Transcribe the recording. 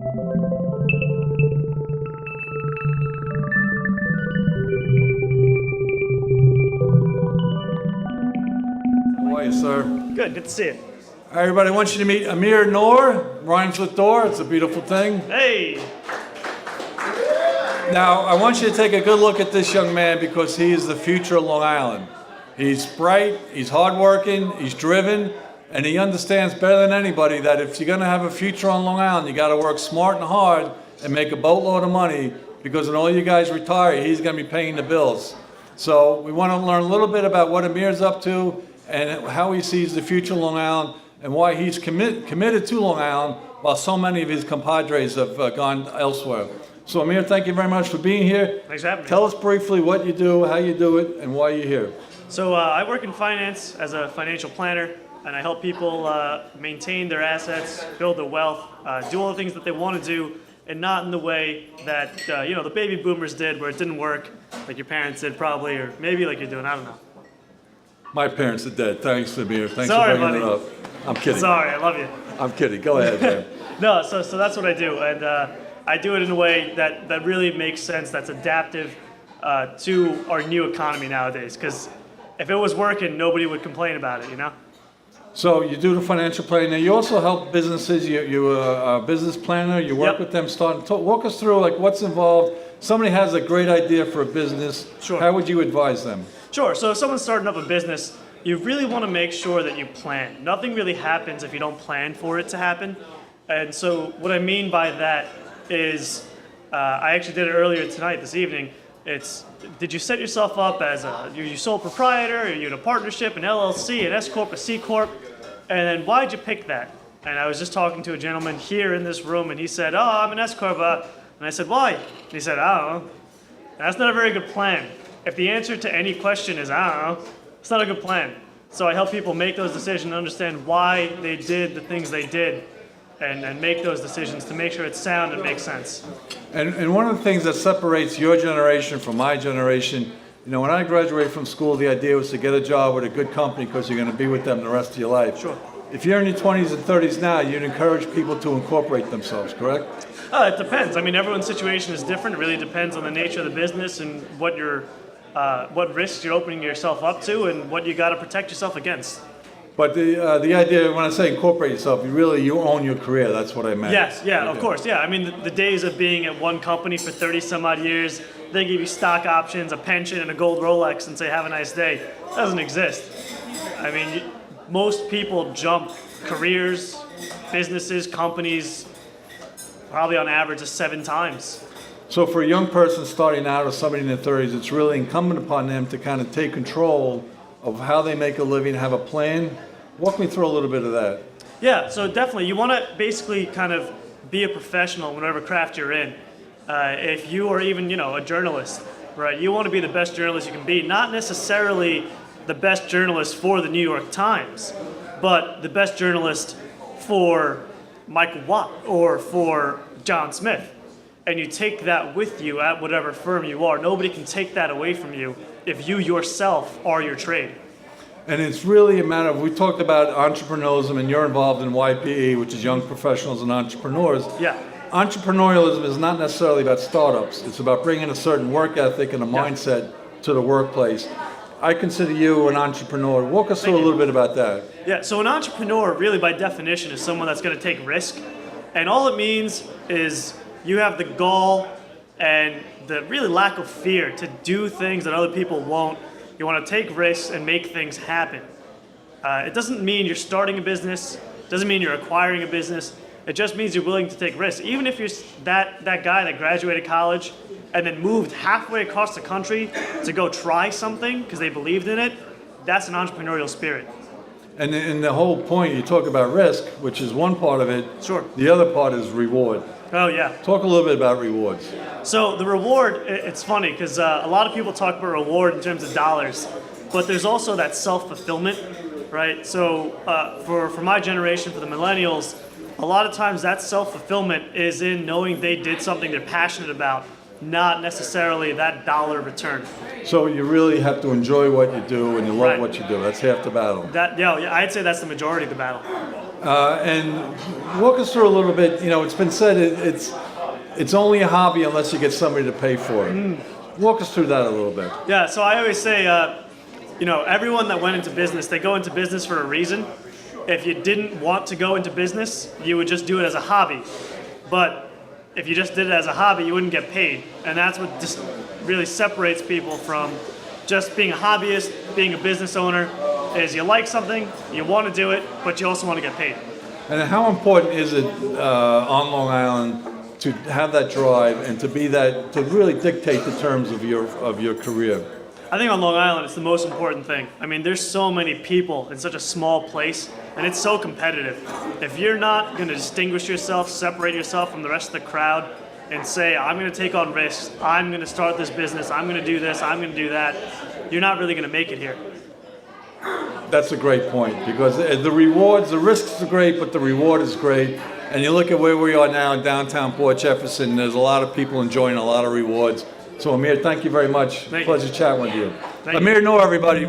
How are you, sir? Good to see you. All right, everybody, I want you to meet Amir Noor. Rhymes with door. It's a beautiful thing. Hey! Now, I want you to take a good look at this young man because he is the future of Long Island. He's bright, he's hardworking, he's driven, and he understands better than anybody that if you're going to have a future on Long Island, you got to work smart and hard and make a boatload of money because when all you guys retire, he's going to be paying the bills. So we want to learn a little bit about what Amir's up to and how he sees the future of Long Island and why he's committed to Long Island while so many of his compadres have gone elsewhere. So Amir, thank you very much for being here. Thanks for having me. Tell us briefly what you do, how you do it, and why you're here. So I work in finance as a financial planner, and I help people maintain their assets, build their wealth, do all the things that they want to do, and not in the way that the baby boomers did, where it didn't work, like your parents did probably, or maybe like you're doing. I don't know. My parents are dead. Thanks, Amir. Thanks Sorry, for bringing buddy. it up. I'm kidding. Sorry, I love you. I'm kidding. Go ahead, man. No, so that's what I do, and I do it in a way that really makes sense, that's adaptive to our new economy nowadays, because if it was working, nobody would complain about it, So you do the financial planning. Now you also help businesses. You're a business planner. You work Yep. with them. Walk us through like what's involved. Somebody has a great idea for a business. Sure. How would you advise them? Sure, so if someone's starting up a business, you really want to make sure that you plan. Nothing really happens if you don't plan for it to happen. And so what I mean by that is, I actually did it earlier tonight, this evening. Did you set yourself up as you sole proprietor, are you in a partnership, an LLC, an S Corp, a C Corp? And then why'd you pick that? And I was just talking to a gentleman here in this room, and he said, "Oh, I'm an S Corp." And I said, "Why?" And he said, "I don't know." That's not a very good plan. If the answer to any question is, "I don't know," it's not a good plan. So I help people make those decisions and understand why they did the things they did and make those decisions to make sure it's sound and makes sense. And one of the things that separates your generation from my generation, when I graduated from school, the idea was to get a job with a good company because you're going to be with them the rest of your life. Sure. If you're in your 20s and 30s now, you'd encourage people to incorporate themselves, correct? It depends. I mean, everyone's situation is different. It really depends on the nature of the business and what risks you're opening yourself up to and what you got to protect yourself against. But the idea, when I say incorporate yourself, you own your career. That's what I meant. Yes, yeah, of course, yeah. I mean, the days of being at one company for 30 some odd years, they give you stock options, a pension, and a gold Rolex and say, "Have a nice day," doesn't exist. I mean, most people jump careers, businesses, companies, probably on average 7 times. So for a young person starting out or somebody in their 30s, it's really incumbent upon them to kind of take control of how they make a living, have a plan. Walk me through a little bit of that. Yeah, so definitely, you want to basically kind of be a professional in whatever craft you're in. If you are even, a journalist, right? You want to be the best journalist you can be. Not necessarily the best journalist for the New York Times, but the best journalist for Michael Watt or for John Smith. And you take that with you at whatever firm you are. Nobody can take that away from you if you yourself are your trade. And it's really a matter of, we talked about entrepreneurialism, and you're involved in YPE, which is Young Professionals and Entrepreneurs. Yeah. Entrepreneurialism is not necessarily about startups. It's about bringing a certain work ethic and a mindset to the workplace. I consider you an entrepreneur. Walk us through a little bit about that. Yeah, so an entrepreneur really by definition is someone that's going to take risk. And all it means is you have the gall and the really lack of fear to do things that other people won't. You want to take risks and make things happen. It doesn't mean you're starting a business. It doesn't mean you're acquiring a business. It just means you're willing to take risks. Even if you're that guy that graduated college and then moved halfway across the country to go try something because they believed in it, that's an entrepreneurial spirit. And in the whole point, you talk about risk, which is one part of it. Sure. The other part is reward. Oh, yeah. Talk a little bit about rewards. So the reward, it's funny because a lot of people talk about reward in terms of dollars, but there's also that self-fulfillment, right? So for my generation, for the Millennials, a lot of times that self-fulfillment is in knowing they did something they're passionate about, not necessarily that dollar return. So you really have to enjoy what you do and you love what you do. That's half the battle. Yeah, I'd say that's the majority of the battle. And walk us through a little bit. You know, it's been said it's only a hobby unless you get somebody to pay for it. Walk us through that a little bit. Yeah, so I always say, everyone that went into business, they go into business for a reason. If you didn't want to go into business, you would just do it as a hobby. But if you just did it as a hobby, you wouldn't get paid. And that's what just really separates people from just being a hobbyist, being a business owner, is you like something, you want to do it, but you also want to get paid. And how important is it on Long Island to have that drive and to really dictate the terms of your career? I think on Long Island, it's the most important thing. I mean, there's so many people in such a small place, and it's so competitive. If you're not going to distinguish yourself, separate yourself from the rest of the crowd, and say, I'm going to take on risks, I'm going to start this business, I'm going to do this, I'm going to do that, you're not really going to make it here. That's a great point, because the risks are great, but the reward is great. And you look at where we are now in downtown Port Jefferson, there's a lot of people enjoying a lot of rewards. So Amir, thank you very much. Thank Pleasure you. chatting with you. Thank Amir, Noor, everybody.